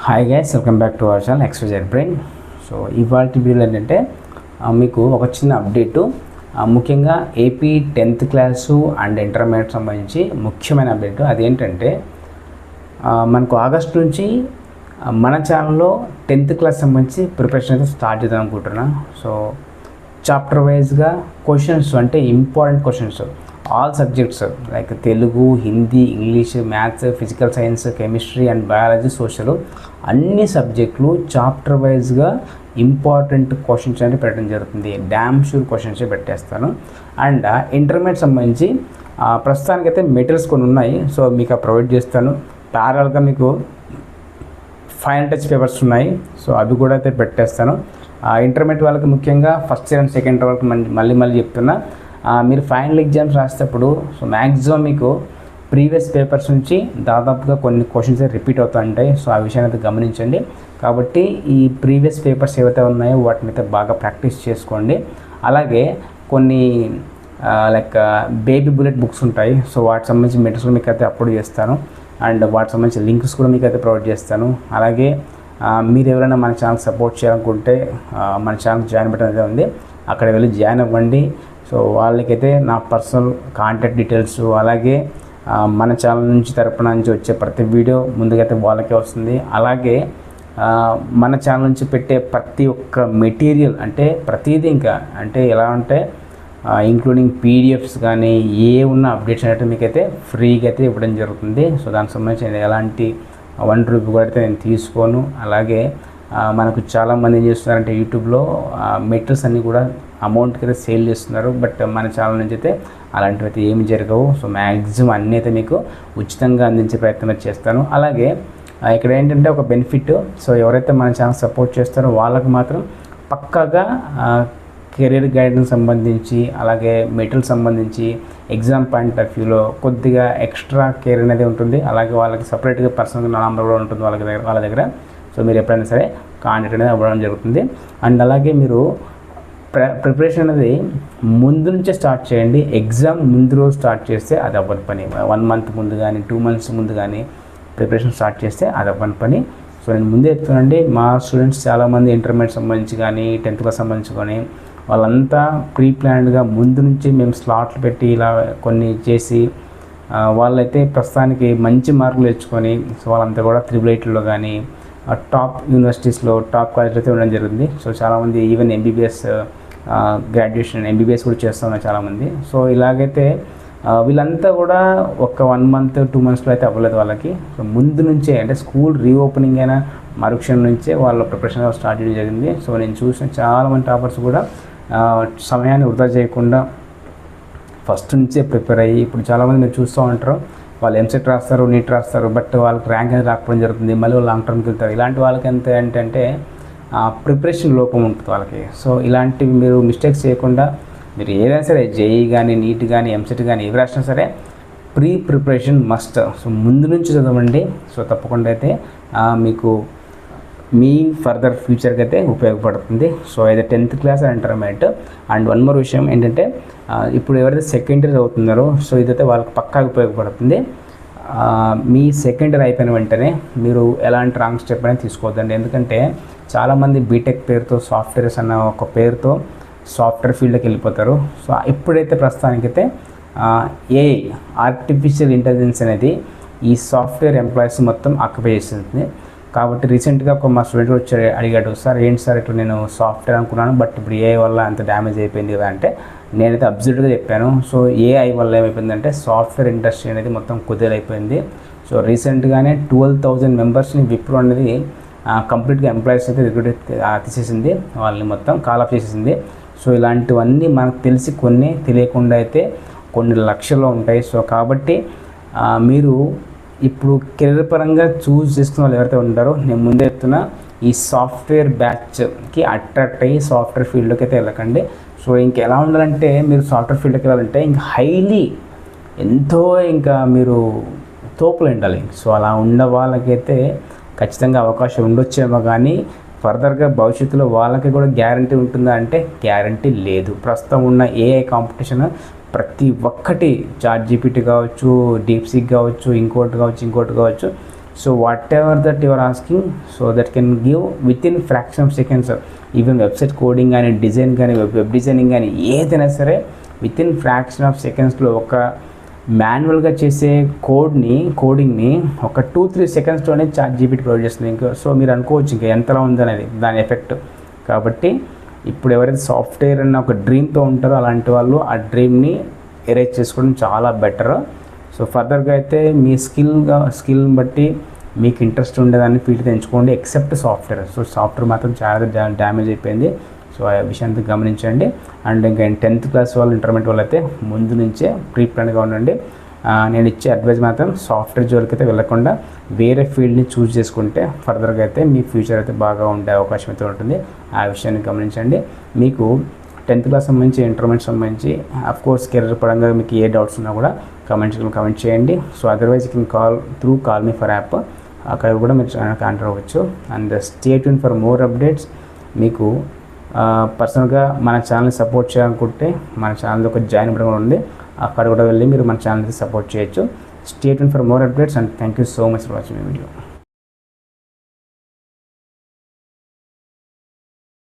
Hi guys, welcome back to our channel XYZ brain. So ఇవాళ వీడియోలో ఏంటంటే మీకు ఒక చిన్న అప్డేటు, ముఖ్యంగా AP 10th class and intermediate సంబంధించి ముఖ్యమైన అప్డేట్. అదేంటంటే మనకు ఆగస్ట్ నుంచి మన ఛానల్లో 10th క్లాస్ సంబంధించి ప్రిపరేషన్ అయితే స్టార్ట్ చేద్దాం అనుకుంటున్నాను. సో చాప్టర్ వైజ్గా క్వశ్చన్స్, అంటే important questions all subjects like Telugu, Hindi, English, maths, physical science, chemistry and biology, social, అన్ని సబ్జెక్టులు చాప్టర్ వైజ్గా ఇంపార్టెంట్ క్వశ్చన్స్ అనేది పెట్టడం జరుగుతుంది. డ్యామ్ షూర్ క్వశ్చన్స్ పెట్టేస్తాను. అండ్ ఇంటర్మీడియట్ సంబంధించి ప్రస్తుతానికైతే మెటీరియల్స్ కొన్ని ఉన్నాయి, సో మీకు ప్రొవైడ్ చేస్తాను. ప్యారల్గా మీకు ఫైనల్ టచ్ పేపర్స్ ఉన్నాయి, సో అవి కూడా అయితే పెట్టేస్తాను. ఇంటర్మీడియట్ వాళ్ళకి ముఖ్యంగా first year and second year వాళ్ళకి మళ్ళీ చెప్తున్నా, మీరు ఫైనల్ ఎగ్జామ్స్ రాసేటప్పుడు సో మ్యాక్సిమం మీకు ప్రీవియస్ పేపర్స్ నుంచి దాదాపుగా కొన్ని క్వశ్చన్స్ రిపీట్ అవుతూ ఉంటాయి. సో ఆ విషయాన్ని అయితే గమనించండి. కాబట్టి ఈ ప్రీవియస్ పేపర్స్ ఏవైతే ఉన్నాయో వాటిని అయితే బాగా ప్రాక్టీస్ చేసుకోండి. అలాగే కొన్ని లైక్ బేబీ బుల్లెట్ బుక్స్ ఉంటాయి, సో వాటికి సంబంధించి మెటీరియల్స్ మీకు అయితే అప్లోడ్ చేస్తాను. అండ్ వాటికి సంబంధించి లింక్స్ కూడా మీకు అయితే ప్రొవైడ్ చేస్తాను. అలాగే మీరు ఎవరైనా మన ఛానల్ సపోర్ట్ చేయాలనుకుంటే మన ఛానల్ జాయిన్ బటన్ అయితే ఉంది, అక్కడ వెళ్ళి జాయిన్ అవ్వండి. సో వాళ్ళకైతే నా పర్సనల్ కాంటాక్ట్ డీటెయిల్స్, అలాగే మన ఛానల్ నుంచి తరపున నుంచి వచ్చే ప్రతి వీడియో ముందుకైతే వాళ్ళకే వస్తుంది. అలాగే మన ఛానల్ నుంచి పెట్టే ప్రతి ఒక్క మెటీరియల్, అంటే ప్రతిదీ, ఇంకా అంటే ఎలా అంటే ఇంక్లూడింగ్ పీడిఎఫ్స్ కానీ ఏ ఉన్న అప్డేట్స్ అయితే మీకైతే ఫ్రీగా అయితే ఇవ్వడం జరుగుతుంది. సో దానికి సంబంధించి ఎలాంటి ₹1 కూడా అయితే నేను తీసుకోను. అలాగే మనకు చాలామంది ఏం చేస్తున్నారంటే యూట్యూబ్లో మెటీరియల్స్ అన్నీ కూడా అమౌంట్కి అయితే సేల్ చేస్తున్నారు, బట్ మన ఛానల్ నుంచి అయితే అలాంటివి అయితే ఏమి జరగవు. సో మ్యాక్సిమం అన్నీ అయితే మీకు ఉచితంగా అందించే ప్రయత్నం చేస్తాను. అలాగే ఇక్కడ ఏంటంటే ఒక బెనిఫిట్, సో ఎవరైతే మన ఛానల్ సపోర్ట్ చేస్తారో వాళ్ళకి మాత్రం పక్కాగా కెరీర్ గైడెన్స్ సంబంధించి, అలాగే మెటీరియల్ సంబంధించి ఎగ్జామ్ పాయింట్ ఆఫ్ వ్యూలో కొద్దిగా ఎక్స్ట్రా కేర్ అనేది ఉంటుంది. అలాగే వాళ్ళకి సపరేట్గా పర్సనల్గా నెంబర్ కూడా ఉంటుంది వాళ్ళ దగ్గర. సో మీరు ఎప్పుడైనా సరే కాంటాక్ట్ అనేది అవ్వడం జరుగుతుంది. అండ్ అలాగే మీరు ప్రిపరేషన్ అనేది ముందు నుంచే స్టార్ట్ చేయండి. ఎగ్జామ్ ముందు రోజు స్టార్ట్ చేస్తే అది అవ్వని పని. 1 month ముందు కానీ 2 months ముందు కానీ ప్రిపరేషన్ స్టార్ట్ చేస్తే అది అవ్వని పని. సో నేను ముందే చెప్తానండి, మా స్టూడెంట్స్ చాలామంది ఇంటర్మీడియట్ సంబంధించి కానీ 10th క్లాస్ సంబంధించి కానీ వాళ్ళంతా ప్రీ ప్లాన్డ్గా ముందు నుంచి మేము స్లాట్లు పెట్టి ఇలా కొన్ని చేసి వాళ్ళైతే ప్రస్తుతానికి మంచి మార్కులు తెచ్చుకొని, సో వాళ్ళంతా కూడా 888లో కానీ టాప్ యూనివర్సిటీస్లో టాప్ కాలేజ్లో అయితే ఉండడం జరిగింది. సో చాలామంది ఈవెన్ ఎంబీబీఎస్ గ్రాడ్యుయేషన్ ఎంబీబీఎస్ కూడా చేస్తున్నారు చాలామంది. సో ఇలాగైతే వీళ్ళంతా కూడా ఒక 1 month 2 monthsలో అయితే అవ్వలేదు వాళ్ళకి. సో ముందు నుంచే, అంటే స్కూల్ రీఓపెనింగ్ అయినా మరుక్షణం నుంచే వాళ్ళ ప్రిపరేషన్ స్టార్ట్ చేయడం జరిగింది. సో నేను చూసిన చాలామంది టాపర్స్ కూడా సమయాన్ని వృధా చేయకుండా ఫస్ట్ నుంచే ప్రిపేర్ అయ్యి, ఇప్పుడు చాలామంది మీరు చూస్తూ ఉంటారు, వాళ్ళు ఎంసెట్ రాస్తారు, నీట్ రాస్తారు, బట్ వాళ్ళకి ర్యాంక్ అనేది రాకపోవడం జరుగుతుంది. మళ్ళీ లాంగ్ టర్మ్కి వెళ్తారు. ఇలాంటి వాళ్ళకి ఎంత ఏంటంటే ప్రిపరేషన్ లోపం ఉంటుంది వాళ్ళకి. సో ఇలాంటివి మీరు మిస్టేక్స్ చేయకుండా మీరు ఏదైనా సరే జేఈ కానీ నీట్ కానీ ఎంసెట్ కానీ ఏవి రాసినా సరే ప్రీ ప్రిపరేషన్ మస్ట్. సో ముందు నుంచి చదవండి. సో తప్పకుండా అయితే మీకు మీ ఫర్దర్ ఫ్యూచర్కి అయితే ఉపయోగపడుతుంది. సో అయితే 10th class and intermediate. And one more విషయం ఏంటంటే ఇప్పుడు ఎవరైతే సెకండ్ ఇయర్ చదువుతున్నారో సో ఇదైతే వాళ్ళకి పక్కాగా ఉపయోగపడుతుంది. మీ సెకండ్ ఇయర్ అయిపోయిన వెంటనే మీరు ఎలాంటి రాంగ్ స్టెప్ అనేది తీసుకోవద్దండి. ఎందుకంటే చాలామంది బీటెక్ పేరుతో సాఫ్ట్వేర్స్ అన్న ఒక పేరుతో సాఫ్ట్వేర్ ఫీల్డ్కి వెళ్ళిపోతారు. సో ఎప్పుడైతే ప్రస్తుతానికైతే ఏఐ, ఆర్టిఫిషియల్ ఇంటెలిజెన్స్ అనేది ఈ సాఫ్ట్వేర్ ఎంప్లాయీస్ మొత్తం ఆక్యుపై చేస్తుంది. కాబట్టి రీసెంట్గా ఒక మా స్టూడెంట్ వచ్చి అడిగాడు, సార్ ఏంటి సార్ ఇట్లా నేను సాఫ్ట్వేర్ అనుకున్నాను, బట్ ఇప్పుడు ఏఐ వల్ల అంత డ్యామేజ్ అయిపోయింది కదా అంటే, నేనైతే అబ్జర్వ్గా చెప్పాను. సో ఏఐ వల్ల ఏమైపోయిందంటే సాఫ్ట్వేర్ ఇండస్ట్రీ అనేది మొత్తం కుదేలైపోయింది. సో రీసెంట్గానే 12,000 మెంబర్స్ని విప్రో అనేది కంప్లీట్గా ఎంప్లాయీస్ అయితే రిక్రూట్ తీసేసింది, వాళ్ళని మొత్తం కాల్ ఆఫ్ చేసేసింది. సో ఇలాంటివన్నీ మనకు తెలిసి కొన్ని తెలియకుండా అయితే కొన్ని లక్షల్లో ఉంటాయి. సో కాబట్టి మీరు ఇప్పుడు కెరీర్ పరంగా చూస్ చేసుకున్న వాళ్ళు ఎవరైతే ఉంటారో, నేను ముందే చెప్తున్నా, ఈ సాఫ్ట్వేర్ బ్యాచ్కి అట్రాక్ట్ అయ్యి సాఫ్ట్వేర్ ఫీల్డ్లోకి అయితే వెళ్ళకండి. సో ఇంకెలా ఉండాలంటే మీరు సాఫ్ట్వేర్ ఫీల్డ్కి వెళ్ళాలంటే ఇంకా హైలీ ఎంతో ఇంకా మీరు తోపులు ఉండాలి. సో అలా ఉన్న వాళ్ళకైతే ఖచ్చితంగా అవకాశం ఉండొచ్చేమో, కానీ ఫర్దర్గా భవిష్యత్తులో వాళ్ళకి కూడా గ్యారంటీ ఉంటుందా అంటే గ్యారంటీ లేదు. ప్రస్తుతం ఉన్న ఏఐ కాంపిటీషన్ ప్రతి ఒక్కటి చాట్ జీపీటీ కావచ్చు, డీప్సీక్ కావచ్చు, ఇంకోటి కావచ్చు, so what ever that your asking, so that can give with in fraction of seconds. Even website coding కానీ, డిజైన్ కానీ, వెబ్ డిజైనింగ్ కానీ ఏదైనా సరే విత్ ఇన్ ఫ్రాక్షన్ ఆఫ్ సెకండ్స్లో ఒక మాన్యువల్గా చేసే కోడింగ్ని ఒక 2-3 సెకండ్స్లోనే ChatGPT ప్రొవైడ్ చేస్తుంది. ఇంకా సో మీరు అనుకోవచ్చు ఇంకా ఎంతలా ఉందనేది దాని ఎఫెక్ట్. కాబట్టి ఇప్పుడు ఎవరైతే సాఫ్ట్వేర్ అన్న ఒక డ్రీమ్తో ఉంటారో అలాంటి వాళ్ళు ఆ డ్రీమ్ని ఎరేజ్ చేసుకోవడం చాలా బెటర్. సో ఫర్దర్గా అయితే మీ స్కిల్ని బట్టి మీకు ఇంట్రెస్ట్ ఉండేదాన్ని ఫీల్డ్ ఎంచుకోండి, ఎక్సెప్ట్ సాఫ్ట్వేర్. సో సాఫ్ట్వేర్ మాత్రం చాలా డ్యామేజ్ అయిపోయింది. సో ఆ విషయాన్ని గమనించండి. అండ్ ఇంకా 10th క్లాస్ వాళ్ళు, ఇంటర్మీడియట్ వాళ్ళు అయితే ముందు నుంచే ప్రీప్లాన్గా ఉండండి. నేను ఇచ్చే అడ్వైజ్ మాత్రం సాఫ్ట్వేర్ జోలికి అయితే వెళ్ళకుండా వేరే ఫీల్డ్ని చూస్ చేసుకుంటే ఫర్దర్గా అయితే మీ ఫ్యూచర్ అయితే బాగా ఉండే అవకాశం అయితే ఉంటుంది. ఆ విషయాన్ని గమనించండి. మీకు 10th క్లాస్ సంబంధించి, ఇంటర్మీడియట్ సంబంధించి అఫ్కోర్స్ కెరీర్ పరంగా మీకు ఏ డౌట్స్ ఉన్నా కూడా కమెంట్ చేయండి. So otherwise you can call me for app, అక్కడ కూడా మీరు కాంటాక్ట్ అవ్వచ్చు. And stay tune for more updates. మీకు పర్సనల్గా మన ఛానల్ని సపోర్ట్ చేయాలనుకుంటే మన ఛానల్ ఒక జాయిన్ బటన్ కూడా ఉంది, అక్కడ కూడా వెళ్ళి మీరు మన ఛానల్ని సపోర్ట్ చేయొచ్చు. Stay tune for more updates and thank you so much for watching my video.